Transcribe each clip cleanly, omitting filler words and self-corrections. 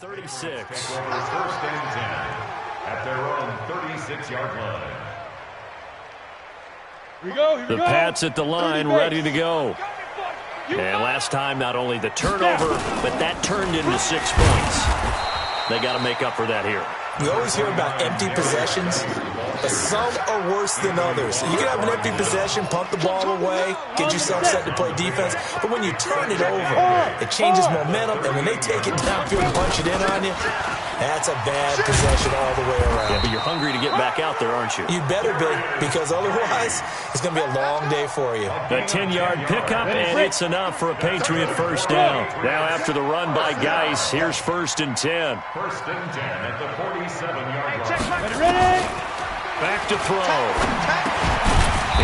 36. First and 10 at their own 36-yard line. The Pats at the line, ready to go. And last time, not only the turnover, but that turned into 6 points. They got to make up for that here. We always hear about empty possessions, but some are worse than others. You can have an empty possession, pump the ball away, get yourself set to play defense, but when you turn it over, it changes momentum, and when they take it downfield and punch it in on you, that's a bad possession all the way around. Yeah, but you're hungry to get back out there, aren't you? You better be, because otherwise, it's going to be a long day for you. A 10-yard pickup, and it's enough for a Patriot first down. Now after the run by Geis, here's 1st and 10. First and 10 at the 47-yard line. Ready? Back to throw.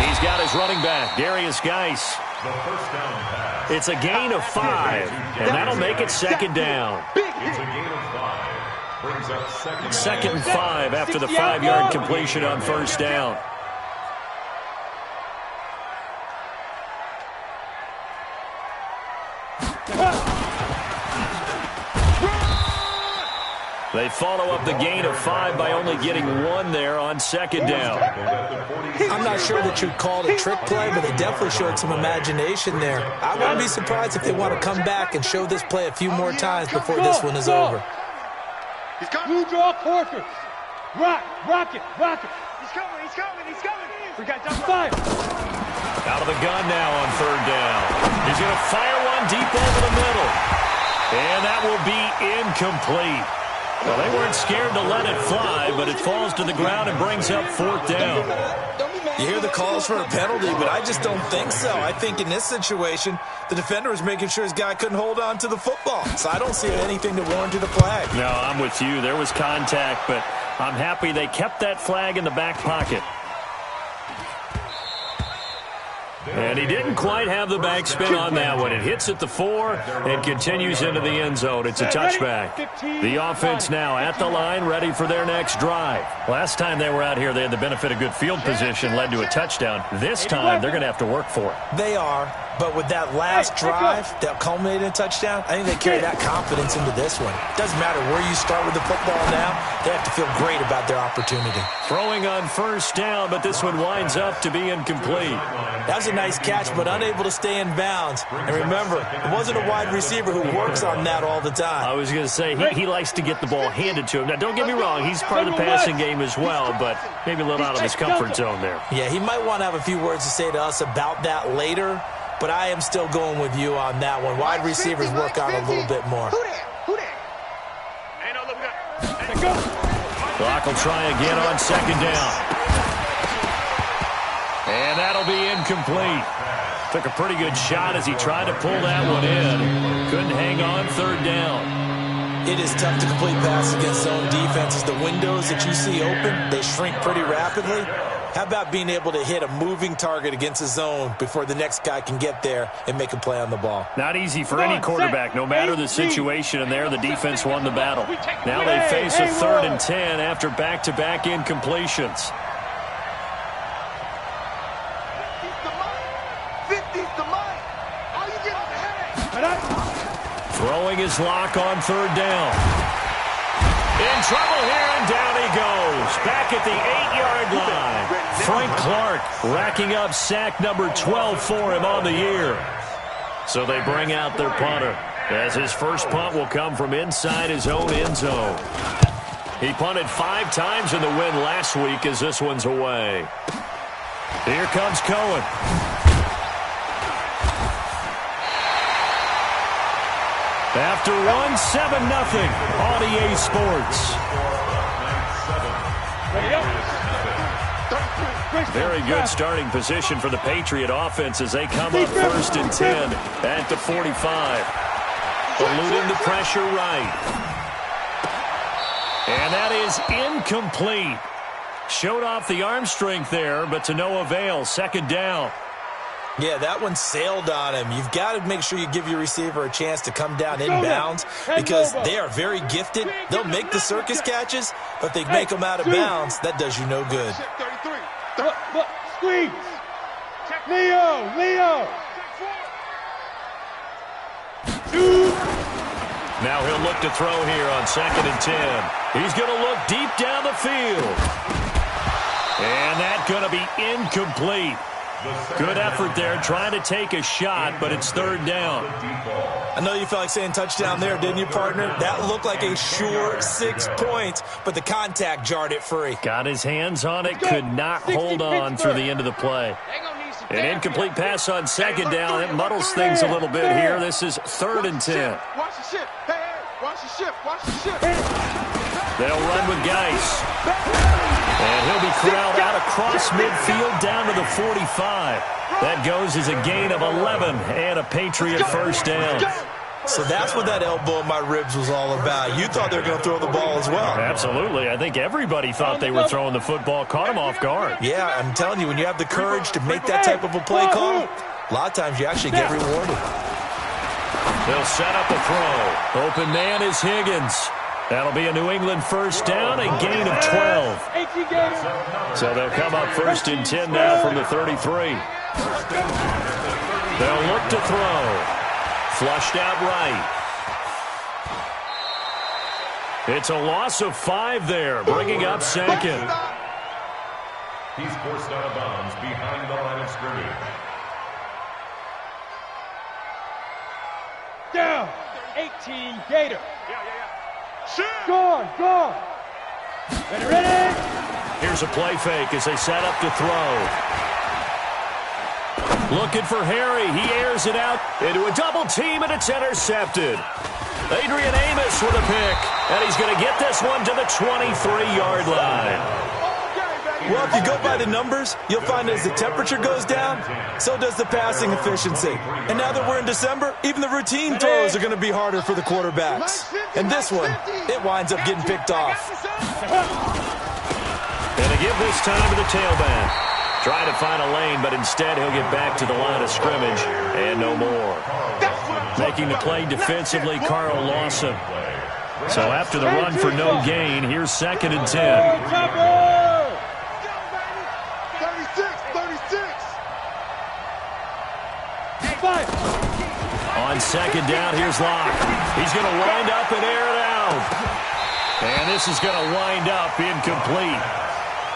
He's got his running back, Darius Geis. The first down pass. It's a gain of 5, and that'll make it 2nd down. It's a gain of 5. Brings up 2nd and 5 after the 5-yard completion on 1st down. They follow up the gain of 5 by only getting 1 there on 2nd down. I'm not sure that you'd call it a trick play, but they definitely showed some imagination there. I wouldn't be surprised if they want to come back and show this play a few more times before this one is over. You draw quarters. Rock it. He's coming. We got just 5. Out of the gun now on 3rd down. He's going to fire one deep over the middle. And that will be incomplete. Well, they weren't scared to let it fly, but it falls to the ground and brings up 4th down. You hear the calls for a penalty, but I just don't think so. I think in this situation, the defender was making sure his guy couldn't hold on to the football. So I don't see anything to warrant a flag. No, I'm with you. There was contact, but I'm happy they kept that flag in the back pocket. And he didn't quite have the backspin on that one. It hits at the 4 and continues into the end zone. It's a touchback. The offense now at the line, ready for their next drive. Last time they were out here, they had the benefit of good field position, led to a touchdown. This time, they're going to have to work for it. They are, but with that last drive that culminated in a touchdown, I think they carry that confidence into this one. Doesn't matter where you start with the football now, they have to feel great about their opportunity. Throwing on 1st down, but this one winds up to be incomplete. That was a nice catch, but unable to stay in bounds. And remember, it wasn't a wide receiver who works on that all the time. I was going to say, he likes to get the ball handed to him. Now, don't get me wrong, he's part of the passing game as well, but maybe a little out of his comfort zone there. Yeah, he might want to have a few words to say to us about that later, but I am still going with you on that one. Wide receivers work on a little bit more. Clock will try again on 2nd down. And that'll be incomplete. Took a pretty good shot as he tried to pull that one in. Couldn't hang on 3rd down. It is tough to complete passes against zone defenses. The windows that you see open, they shrink pretty rapidly. How about being able to hit a moving target against a zone before the next guy can get there and make a play on the ball? Not easy for any quarterback, no matter the situation, and there the defense won the battle. Now they face a 3rd and 10 after back-to-back incompletions. Throwing his lock on 3rd down. In trouble here, and down he goes. Back at the 8-yard line. Frank Clark racking up sack number 12 for him on the year. So they bring out their punter, as his first punt will come from inside his own end zone. He punted 5 times in the win last week as this one's away. Here comes Cohen. After 1, 7-0 on EA Sports. Very good starting position for the Patriot offense as they come up 1st and 10 at the 45. Eluding the pressure right. And that is incomplete. Showed off the arm strength there, but to no avail. 2nd down. Yeah, that one sailed on him. You've got to make sure you give your receiver a chance to come down inbounds because they are very gifted. They'll make the circus catches, but if they make them out of bounds, that does you no good. Squeeze. Leo. Now he'll look to throw here on 2nd and 10. He's going to look deep down the field. And that's going to be incomplete. Good effort there trying to take a shot, but it's 3rd down. I know you felt like saying touchdown there, didn't you, partner? That looked like a sure 6 points, but the contact jarred it free. Got his hands on it, could not hold on through the end of the play. An incomplete pass on 2nd down. It muddles things a little bit here. This is 3rd and 10. Watch the ship. Hey, watch the ship. Watch the ship. They'll run with Geis. And he'll be corralled out across midfield down to the 45. That goes as a gain of 11 and a Patriot first down. So that's what that elbow in my ribs was all about. You thought they were going to throw the ball as well. Absolutely. I think everybody thought they were throwing the football, caught him off guard. Yeah, I'm telling you, when you have the courage to make that type of a play call, a lot of times you actually get rewarded. They'll set up a throw. Open man is Higgins. That'll be a New England first down, a gain of 12. So they'll come up 1st and 10 now from the 33. They'll look to throw. Flushed out right. It's a loss of 5 there, bringing up 2nd. He's forced out of bounds behind the line of scrimmage. Down. 18 Gator. Gone. Ready? Here's a play fake as they set up to throw. Looking for Harry. He airs it out into a double team, and it's intercepted. Adrian Amos with a pick, and he's going to get this one to the 23-yard line. Well, if you go by the numbers, you'll find as the temperature goes down, so does the passing efficiency. And now that we're in December, even the routine throws are going to be harder for the quarterbacks. And this one, it winds up getting picked off. And to give this time to the tailback. Trying to find a lane, but instead he'll get back to the line of scrimmage and no more. Making the play defensively, Carl Lawson. So after the run for no gain, here's 2nd and 10. 36. On 2nd down, here's Locke. He's going to wind up and air it out. And this is going to wind up incomplete.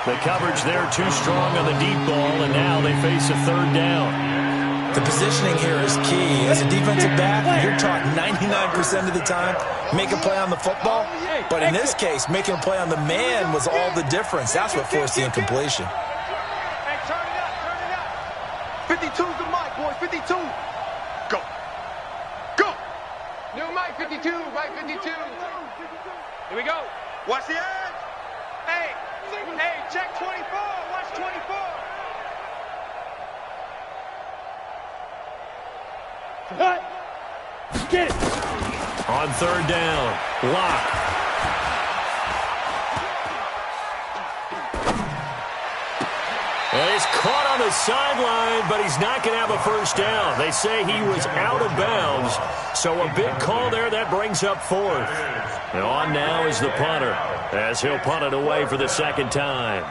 The coverage there too strong on the deep ball, and now they face a 3rd down. The positioning here is key. As a defensive back, you're taught 99% of the time, make a play on the football. But in this case, making a play on the man was all the difference. That's what forced the incompletion. Hey, turn it up. 52's the mic, boys. 52. Go. New mic 52. Mic 52. Here we go. Watch the edge. Hey, check 24. Watch 24. Get it. On 3rd down, Locke. And he's caught on the sideline, but he's not going to have a first down. They say he was out of bounds, so a big call there. That brings up 4th. And on now is the punter, as he'll punt it away for the 2nd time.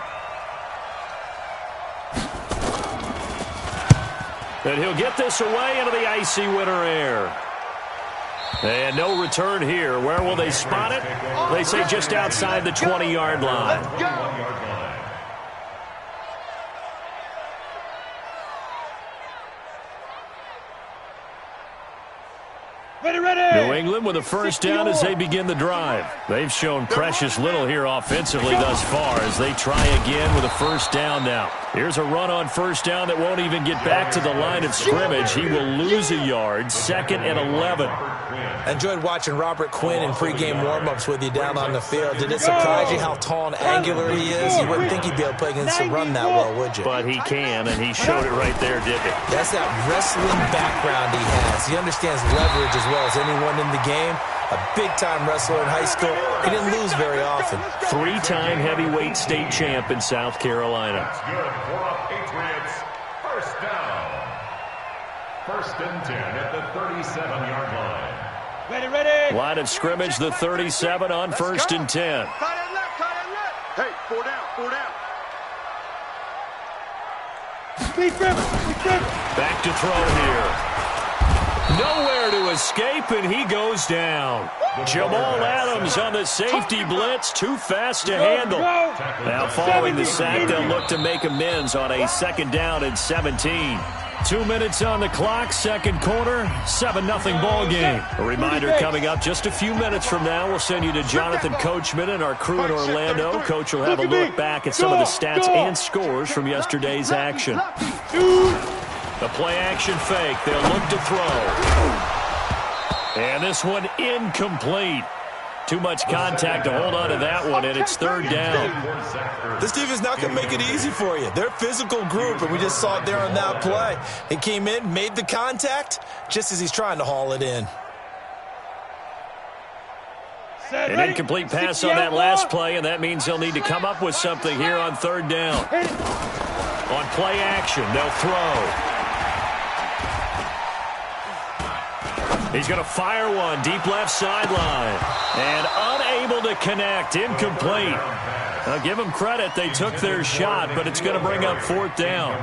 And he'll get this away into the icy winter air. And no return here. Where will they spot it? They say just outside the 20-yard line. New England with a first down as they begin the drive. They've shown precious little here offensively thus far as they try again with a first down now. Here's a run on first down that won't even get back to the line of scrimmage. He will lose a yard, 2nd and 11. I enjoyed watching Robert Quinn in pregame warm-ups with you down on the field. Did it surprise you how tall and angular he is? You wouldn't think he'd be able to play against the run that well, would you? But he can, and he showed it right there, didn't he? That's that wrestling background he has. He understands leverage as well as anyone in the game. A big-time wrestler in high school. He didn't lose very often. 3-time heavyweight state champ in South Carolina. That's good for a Patriots first down. 1st and 10 at the 37-yard line. Ready. Line of scrimmage, the 37 on 1st and 10. Tight end left. Hey, 4 down. Speed driven. Back to throw here. Nowhere to escape, and he goes down. Jamal Adams on the safety blitz, too fast to handle. Now following the sack, they'll look to make amends on a 2nd down and 17. 2 minutes on the clock, second quarter, 7-0 ball game. A reminder coming up just a few minutes from now, we'll send you to Jonathan Coachman and our crew in Orlando. Coach will have a look back at some of the stats and scores from yesterday's action. The play action fake, they'll look to throw. And this one incomplete. Too much contact to hold on to that one, and it's 3rd down. This team is not going to make it easy for you. They're a physical group, and we just saw it there on that play. He came in, made the contact, just as he's trying to haul it in. An incomplete pass on that last play, and that means they'll need to come up with something here on 3rd down. On play action, they'll throw. He's going to fire one deep left sideline. And unable to connect, incomplete. Now give them credit, they took their shot, but it's going to bring up 4th down.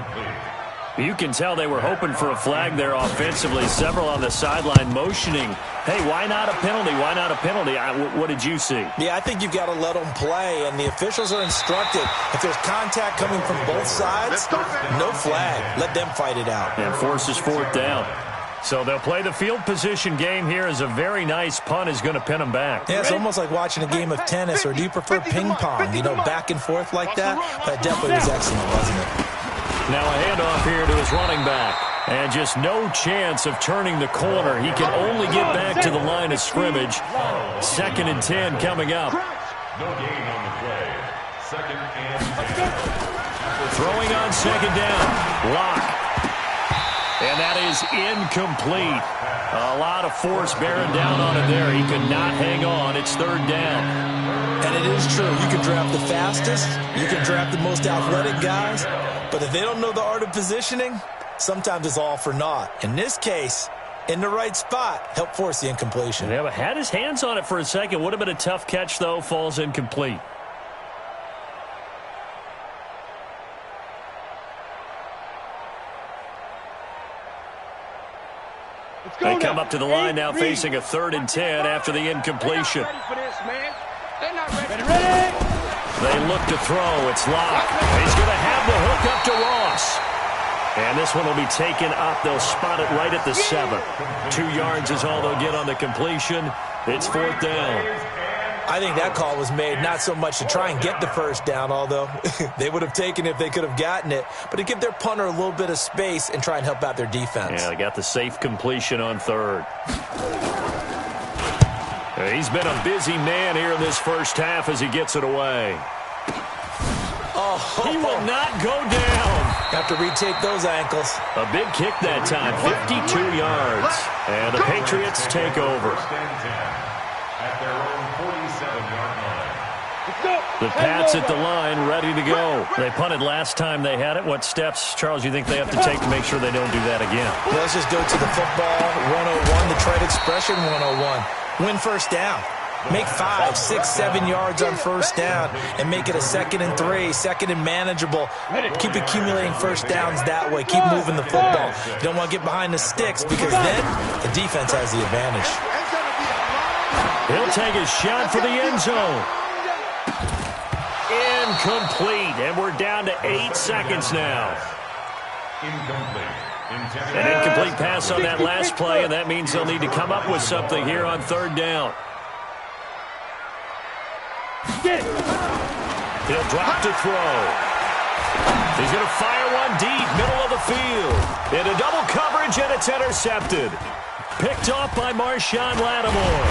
You can tell they were hoping for a flag there offensively. Several on the sideline motioning, hey, why not a penalty? Why not a penalty? What did you see? Yeah, I think you've got to let them play, and the officials are instructed. If there's contact coming from both sides, no flag. Let them fight it out. And forces 4th down. So they'll play the field position game here as a very nice punt is going to pin them back. Yeah, it's almost like watching a game of tennis, or do you prefer ping pong? You know, back and forth like that? That definitely was excellent, wasn't it? Now a handoff here to his running back. And just no chance of turning the corner. He can only get back to the line of scrimmage. 2nd and 10 coming up. No gain on the play. 2nd and 10. Throwing on 2nd down. Block. And that is incomplete. A lot of force bearing down on it there. He could not hang on. It's 3rd down. And it is true. You can draft the fastest. You can draft the most athletic guys. But if they don't know the art of positioning, sometimes it's all for naught. In this case, in the right spot, help force the incompletion. Yeah, but had his hands on it for a second. Would have been a tough catch, though. Falls incomplete. They come up to the line now facing a 3rd and 10 after the incompletion. They look to throw. It's locked. He's going to have the hook up to Ross. And this one will be taken up. They'll spot it right at the 7. 2 yards is all they'll get on the completion. It's 4th down. I think that call was made not so much to try and get the 1st down, although they would have taken it if they could have gotten it, but to give their punter a little bit of space and try and help out their defense. Yeah, they got the safe completion on 3rd. He's been a busy man here in this first half as he gets it away. Oh, he will not go down. Have to retake those ankles. A big kick that time, 52 yards. And the Patriots take over. At their own 47-yard line. The Pats at the line, ready to go. They punted last time they had it. What steps, Charles, you think they have to take to make sure they don't do that again? Well, let's just go to the football 101, the trade expression 101. Win 1st down. Make 5, 6, 7 yards on 1st down and make it a 2nd and 3, 2nd and manageable. Keep accumulating 1st downs that way. Keep moving the football. You don't want to get behind the sticks because then the defense has the advantage. He'll take a shot for the end zone. Incomplete, and we're down to 8 seconds now. An incomplete pass on that last play, and that means they'll need to come up with something here on 3rd down. He'll drop to throw. He's going to fire one deep, middle of the field. Into double coverage, and it's intercepted. Picked off by Marshawn Lattimore.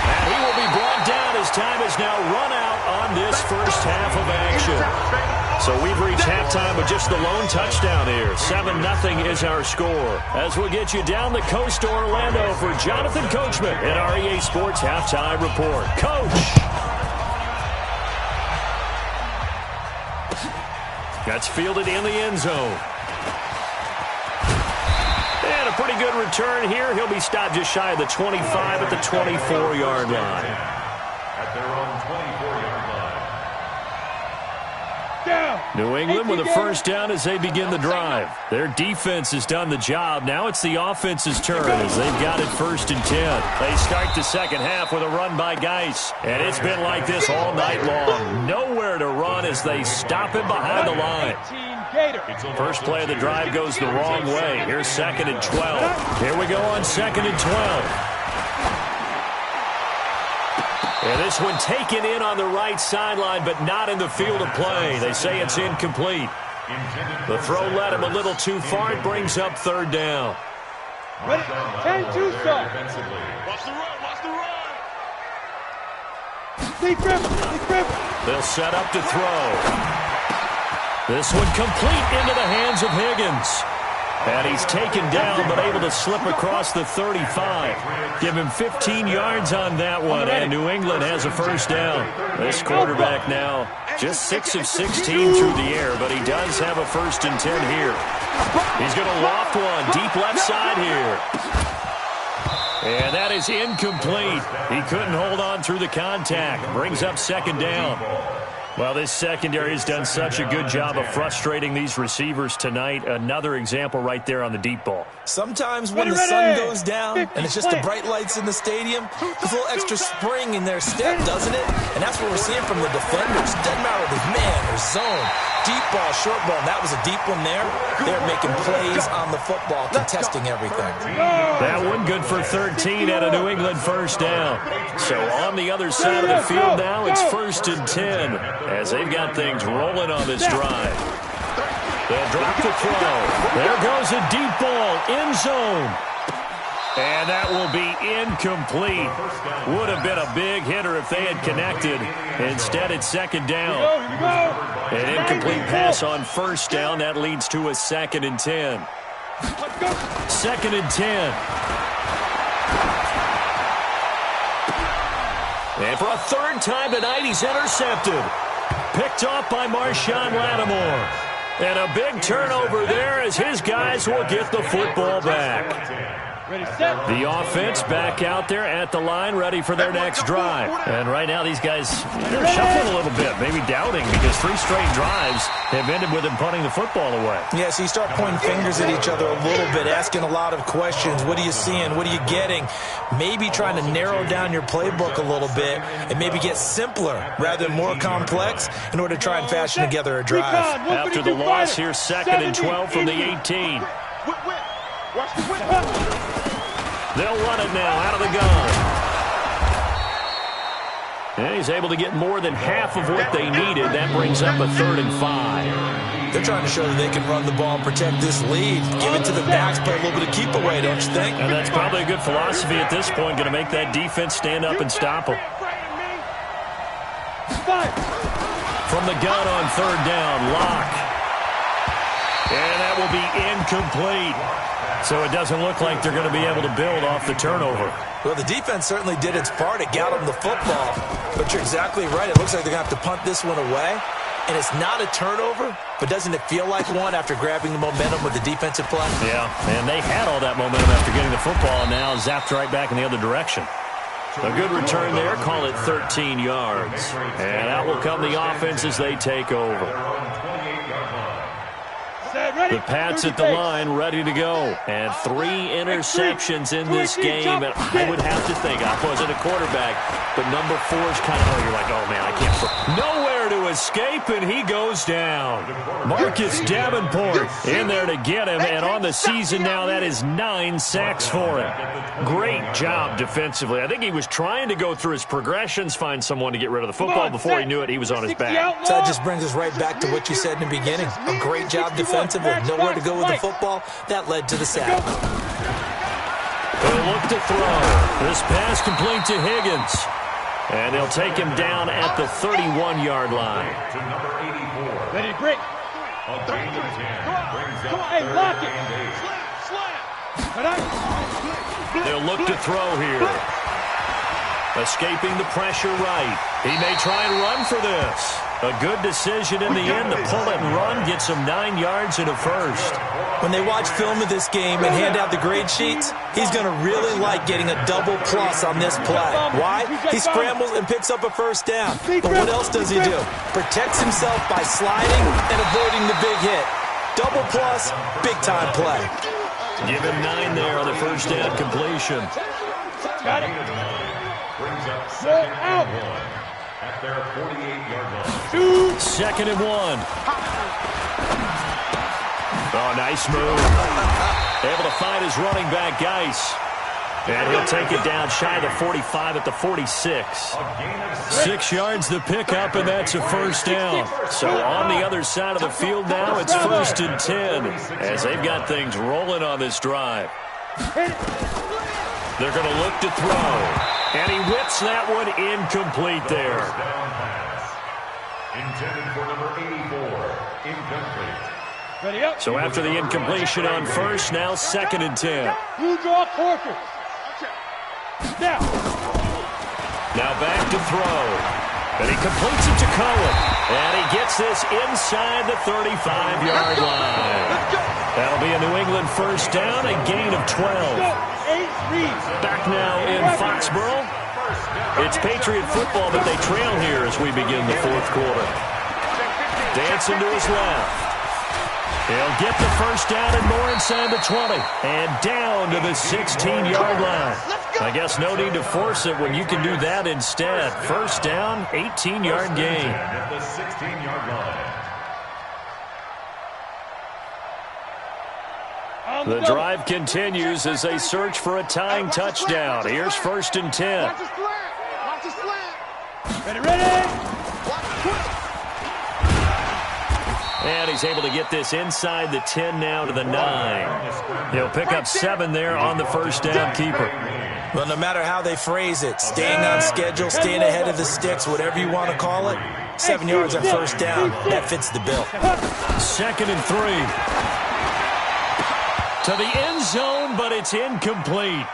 And he will be brought down as time is now run out on this first half of action. So we've reached halftime with just the lone touchdown here. 7-0 is our score. As we'll get you down the coast to Orlando for Jonathan Coachman in our EA Sports Halftime Report. Coach! That's fielded in the end zone. And a pretty good return here. He'll be stopped just shy of the 25 at the 24-yard line. At their own 24-yard line. Down. New England with a first down as they begin the drive. Their defense has done the job. Now it's the offense's turn as they've got it 1st and 10. They start the second half with a run by Geis. And it's been like this all night long. Nowhere to run as they stop him behind the line. First play of the drive goes the wrong way. Here's 2nd and 12. Here we go on 2nd and 12. And this one taken in on the right sideline, but not in the field of play. They say it's incomplete. The throw led him a little too far. It brings up 3rd down. 10-2, sir. Watch the run, watch the run. They'll set up to throw. This one complete into the hands of Higgins. And he's taken down, but able to slip across the 35. Give him 15 yards on that one, and New England has a first down. This quarterback now just 6 of 16 through the air, but he does have a 1st and 10 here. He's going to loft one deep left side here. And that is incomplete. He couldn't hold on through the contact. Brings up 2nd down. Well, this secondary has done such a good job of frustrating these receivers tonight. Another example right there on the deep ball. Sometimes when the sun goes down and it's just the bright lights in the stadium, there's a little extra spring in their step, doesn't it? And that's what we're seeing from the defenders. Doesn't matter if it's man or zone. Deep ball, short ball, and that was a deep one there. They're making plays on the football, contesting everything. That one good for 13 at a New England first down. So on the other side of the field now, it's 1st and 10 as they've got things rolling on this drive. They'll drop the throw. There goes a deep ball, end zone. And that will be incomplete. Would have been a big hitter if they had connected. Instead, it's 2nd down. An incomplete pass on 1st down. That leads to a 2nd and 10. 2nd and 10. And for a 3rd time tonight, he's intercepted. Picked off by Marshawn Lattimore. And a big turnover there as his guys will get the football back. The offense back out there at the line, ready for their next drive. And right now, these guys, they're shuffling a little bit, maybe doubting, because 3 straight drives have ended with them punting the football away. Yeah, so you start pointing fingers at each other a little bit, asking a lot of questions. What are you seeing? What are you getting? Maybe trying to narrow down your playbook a little bit and maybe get simpler rather than more complex in order to try and fashion together a drive. After the loss, here's 2nd and 12 from the 18. They'll run it now out of the gun. And he's able to get more than half of what they needed. That brings up a 3rd and 5. They're trying to show that they can run the ball and protect this lead. Give it to the backs, play a little bit of keep away, don't you think? And that's probably a good philosophy at this point. Going to make that defense stand up and stop them. From the gun on 3rd down, Lock. And that will be incomplete. So it doesn't look like they're going to be able to build off the turnover. Well, the defense certainly did its part. It got them the football. But you're exactly right. It looks like they're going to have to punt this one away. And it's not a turnover, but doesn't it feel like one after grabbing the momentum with the defensive play? Yeah, and they had all that momentum after getting the football, and now zapped right back in the other direction. A good return there. Call it 13 yards. And out will come the offense as they take over. The Pats at the line, ready to go. And 3 interceptions in this game. And I would have to think, I wasn't a quarterback, but number 4 is kind of, you're like, oh, man, I can't. Nowhere to escape, and he goes down. Marcus Davenport in there to get him. And on the season now, that is 9 sacks for him. Great job defensively. I think he was trying to go through his progressions, find someone to get rid of the football. Before he knew it, he was on his back. So that just brings us right back to what you said in the beginning. A great job defensively. Nowhere to go with the football. That led to the sack. They'll look to throw. This pass complete to Higgins. And they'll take him down at the 31-yard line. Ready to break. Come on, hey, lock it. They'll look to throw here. Escaping the pressure right. He may try and run for this. A good decision in the end to pull it and run, get some 9 yards and a first. When they watch film of this game and hand out the grade sheets, he's going to really like getting a double plus on this play. Why? He scrambles and picks up a first down. But what else does he do? Protects himself by sliding and avoiding the big hit. Double plus, big-time play. Give him 9 there on the first down completion. Got it. Brings up second and 1 at their 48-yard line. 2nd and 1. Oh, nice move. Able to find his running back, Geis. And he'll take it down shy of the 45 at the 46. 6 yards the pickup, and that's a first down. So on the other side of the field now, it's 1st and 10 as they've got things rolling on this drive. They're going to look to throw. And he whips that one incomplete there. First down pass. Intended for number 84. Incomplete. Ready up. So after the incompletion on first, now 2nd and 10. You draw quarters. Now. Now back to throw. And he completes it to Cohen. And he gets this inside the 35-yard line. That'll be a New England first down, a gain of 12. Back now in Foxborough. It's Patriot football, but they trail here as we begin the 4th quarter. Dancing to his left. He'll get the first down and more inside the 20. And down to the 16-yard line. I guess no need to force it when you can do that instead. First down, 18-yard gain. At the 16-yard line. The drive continues as they search for a tying touchdown. Here's 1st and 10. Watch the slant. Watch the slant. Ready, ready. And he's able to get this inside the 10 now to the 9. He'll pick up 7 there on the first down keeper. Well, no matter how they phrase it, staying on schedule, staying ahead of the sticks, whatever you want to call it, 7 yards on first down, that fits the bill. 2nd and 3. To the end zone, but it's incomplete.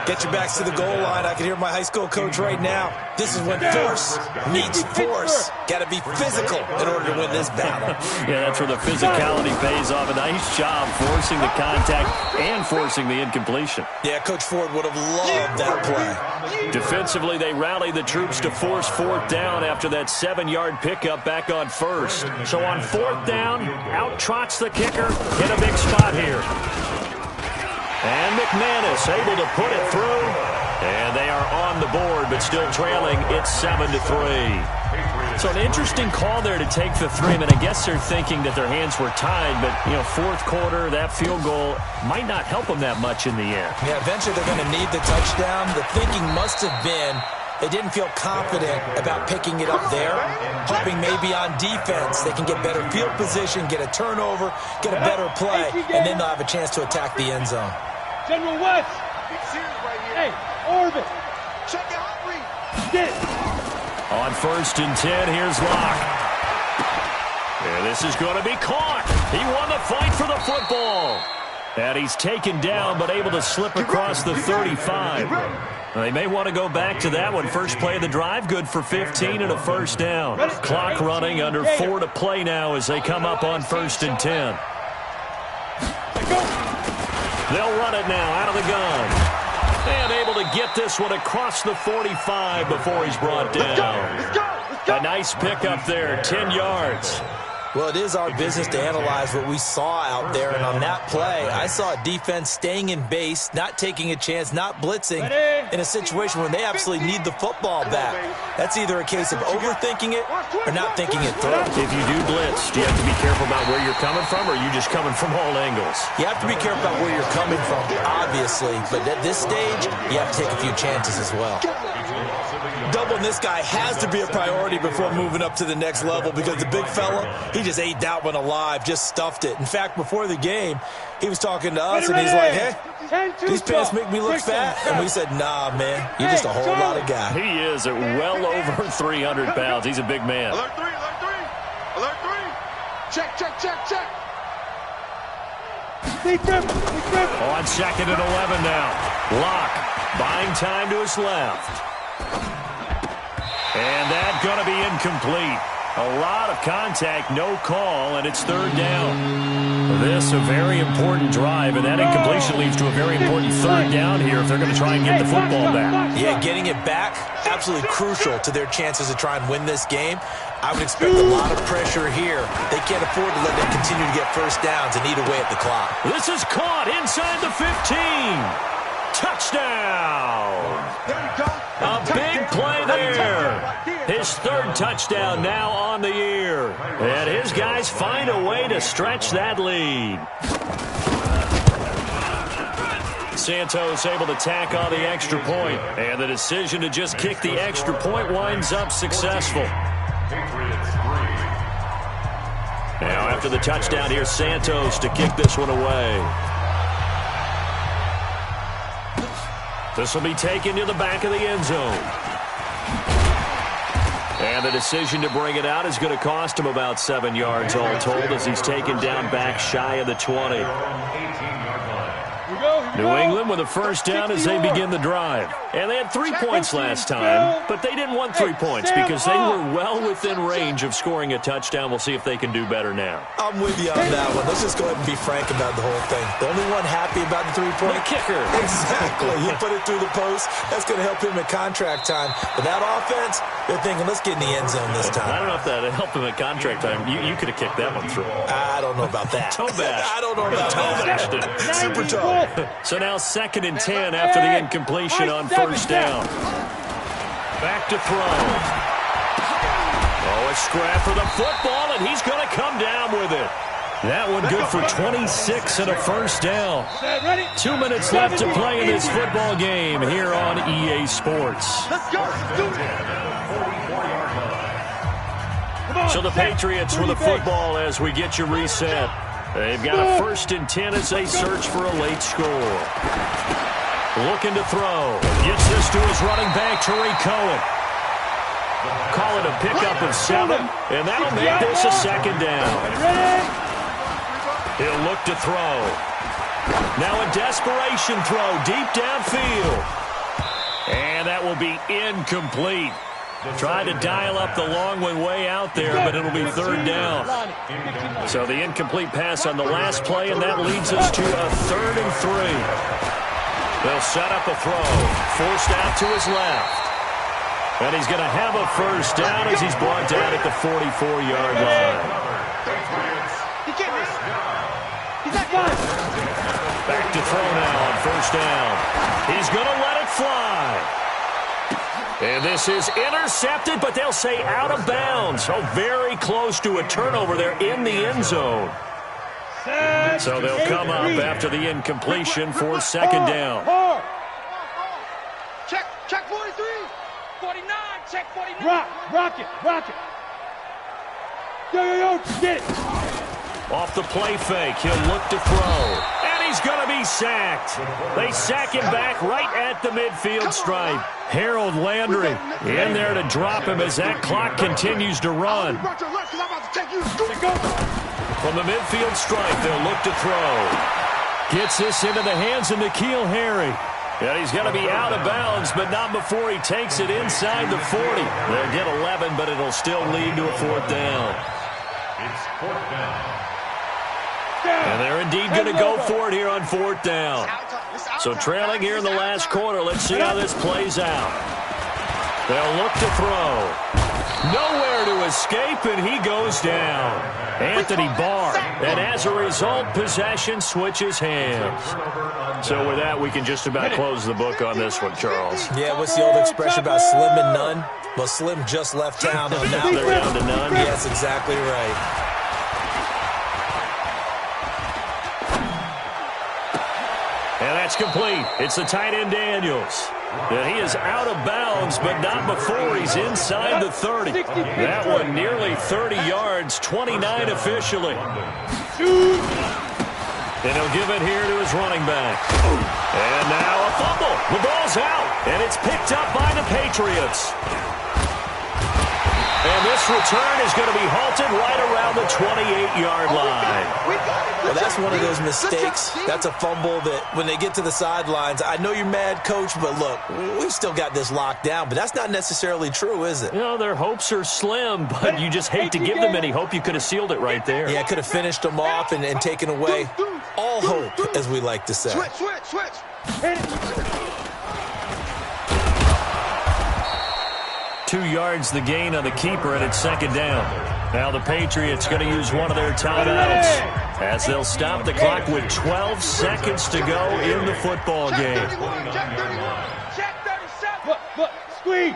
Get your backs to the goal line. I can hear my high school coach right now. This is when force meets force. Got to be physical in order to win this battle. Yeah, that's where the physicality pays off. A nice job forcing the contact and forcing the incompletion. Yeah, Coach Ford would have loved that play. Defensively, they rally the troops to force 4th down after that 7-yard pickup back on first. So on 4th down, out trots the kicker in a big spot here. And McManus able to put it through. And they are on the board, but still trailing. It's 7-3. So an interesting call there to take the 3. I mean, I guess they're thinking that their hands were tied, but, 4th quarter, that field goal might not help them that much in the air. Yeah, eventually they're going to need the touchdown. The thinking must have been they didn't feel confident about picking it up there, hoping maybe on defense they can get better field position, get a turnover, get a better play, and then they'll have a chance to attack the end zone. General West. Hey, Orbit. Check it out, Reed. Get it. On 1st and 10, here's Locke. And this is going to be caught. He won the fight for the football. And he's taken down, but able to slip across the 35. They may want to go back to that one. First play of the drive, good for 15 and a first down. Clock running, under 4 to play now as they come up on 1st and 10. They'll run it now out of the gun. And able to get this one across the 45 before he's brought down. A nice pickup there, 10 yards. Well, it is our business to analyze what we saw out there, and on that play, I saw a defense staying in base, not taking a chance, not blitzing, in a situation when they absolutely need the football back. That's either a case of overthinking it or not thinking it through. If you do blitz, do you have to be careful about where you're coming from, or are you just coming from all angles? You have to be careful about where you're coming from, obviously, but at this stage, you have to take a few chances as well. Doubling this guy has to be a priority before moving up to the next level, because the big fella, he just ate that one alive, just stuffed it. In fact, before the game, he was talking to us, and he's like, hey, these pants make me look fat. And we said, nah, man, you're just a whole lot of guy. He is at well over 300 pounds. He's a big man. Alert 3, alert 3. Alert 3. Check, check, check, check. On 2nd and 11 now. Locke buying time to his left. And that's going to be incomplete. A lot of contact, no call, and it's third down. This a very important drive, and that incompletion leads to a very important third down here if they're going to try and get the football back. Yeah, getting it back, absolutely crucial to their chances to try and win this game. I would expect a lot of pressure here. They can't afford to let them continue to get first downs and eat away at the clock. This is caught inside the 15. Touchdown! A big play there. His third touchdown now on the year. And his guys find a way to stretch that lead. Santos able to tack on the extra point, and the decision to just kick the extra point winds up successful. Now after the touchdown, here's Santos to kick this one away. This will be taken to the back of the end zone. And the decision to bring it out is going to cost him about 7 yards all told as he's taken down back shy of the 20. New England with a first down as they begin the drive. And they had 3 points last time, but they didn't want 3 points because they were well within range of scoring a touchdown. We'll see if they can do better now. I'm with you on that one. Let's just go ahead and be frank about the whole thing. The only one happy about the 3-point kicker. Exactly. He put it through the post. That's going to help him at contract time. But that offense, they're thinking, let's get in the end zone this time. I don't know if that helped him at contract time. You could have kicked that one through. I don't know about that. Toe bash. I don't know about that. Super toe. So now 2nd and 10 after the incompletion on first down. Back to throw. Oh, a scrap for the football, and he's going to come down with it. That one good for 26 and a first down. 2 minutes left to play in this football game here on EA Sports. So the Patriots with the football as we get you reset. They've got a 1st and 10 as they search for a late score. Looking to throw. Gets this to his running back, Tariq Cohen. Call it a pickup of 7, and that'll make this a 2nd down. He'll look to throw. Now a desperation throw deep downfield. And that will be incomplete. Tried to dial up the long one way out there, but it'll be 3rd down. So the incomplete pass on the last play, and that leads us to a 3rd and 3. They'll set up a throw. Forced out to his left. And he's going to have a first down as he's brought down at the 44-yard line. Back to throw now on first down. He's going to let it fly. And this is intercepted, but they'll say out of bounds. So very close to a turnover there in the end zone. So they'll come up after the incompletion for 2nd down. Check 43. 49. Check 49. Rock it. Yo, get it. Off the play fake, he'll look to throw. And he's going to be sacked. They sack him back right at the midfield stripe. Harold Landry in there to drop him as that clock continues to run. From the midfield stripe, they'll look to throw. Gets this into the hands of N'Keal Harry. And he's going to be out of bounds, but not before he takes it inside the 40. They'll get 11, but it'll still lead to a 4th down. It's 4th down. And they're indeed going to go for it here on 4th down. So trailing here in the last quarter, let's see how this plays out. They'll look to throw. Nowhere to escape, and he goes down. Anthony Barr. And as a result, possession switches hands. So with that, we can just about close the book on this one, Charles. Yeah, what's the old expression about slim and none? Well, Slim just left town on that. They're down to none. Yes, exactly right. And that's complete. It's the tight end, Daniels. And he is out of bounds, but not before he's inside the 30. That one nearly 30 yards, 29 officially. And he'll give it here to his running back. And now a fumble. The ball's out, and it's picked up by the Patriots. And this return is going to be halted right around the 28-yard line. Well, that's one of those mistakes. That's a fumble that when they get to the sidelines, I know you're mad, Coach, but look, we've still got this locked down. But that's not necessarily true, is it? You know, their hopes are slim, but you just hate to give them any hope. You could have sealed it right there. Yeah, could have finished them off and taken away all hope, as we like to say. Switch. 2 yards the gain on the keeper, and it's second down. Now the Patriots going to use one of their timeouts as they'll stop the clock with 12 seconds to go in the football game. Check 37. Look, squeeze.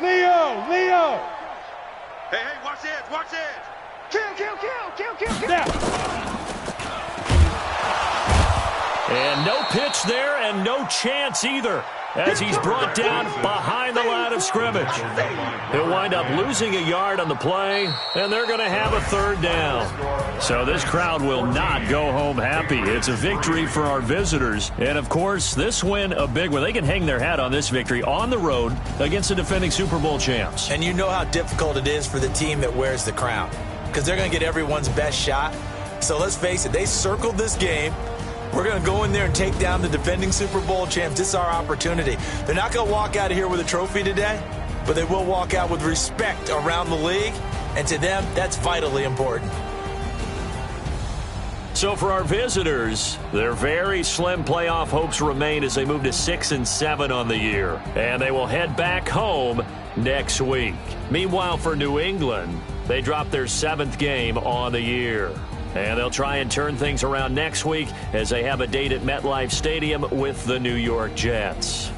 Leo. Hey, watch the edge. Kill. Now. And no pitch there and no chance either as he's brought down behind the line of scrimmage. He'll wind up losing a yard on the play, and they're going to have a third down. So this crowd will not go home happy. It's a victory for our visitors. And, of course, this win a big one. They can hang their hat on this victory on the road against the defending Super Bowl champs. And you know how difficult it is for the team that wears the crown because they're going to get everyone's best shot. So let's face it, they circled this game. We're going to go in there and take down the defending Super Bowl champs. This is our opportunity. They're not going to walk out of here with a trophy today, but they will walk out with respect around the league, and to them, that's vitally important. So for our visitors, their very slim playoff hopes remain as they move to 6-7 on the year, and they will head back home next week. Meanwhile, for New England, they drop their 7th game on the year. And they'll try and turn things around next week as they have a date at MetLife Stadium with the New York Jets.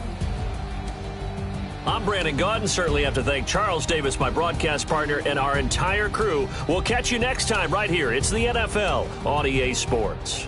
I'm Brandon Gaudin. Certainly have to thank Charles Davis, my broadcast partner, and our entire crew. We'll catch you next time right here. It's the NFL on EA Sports.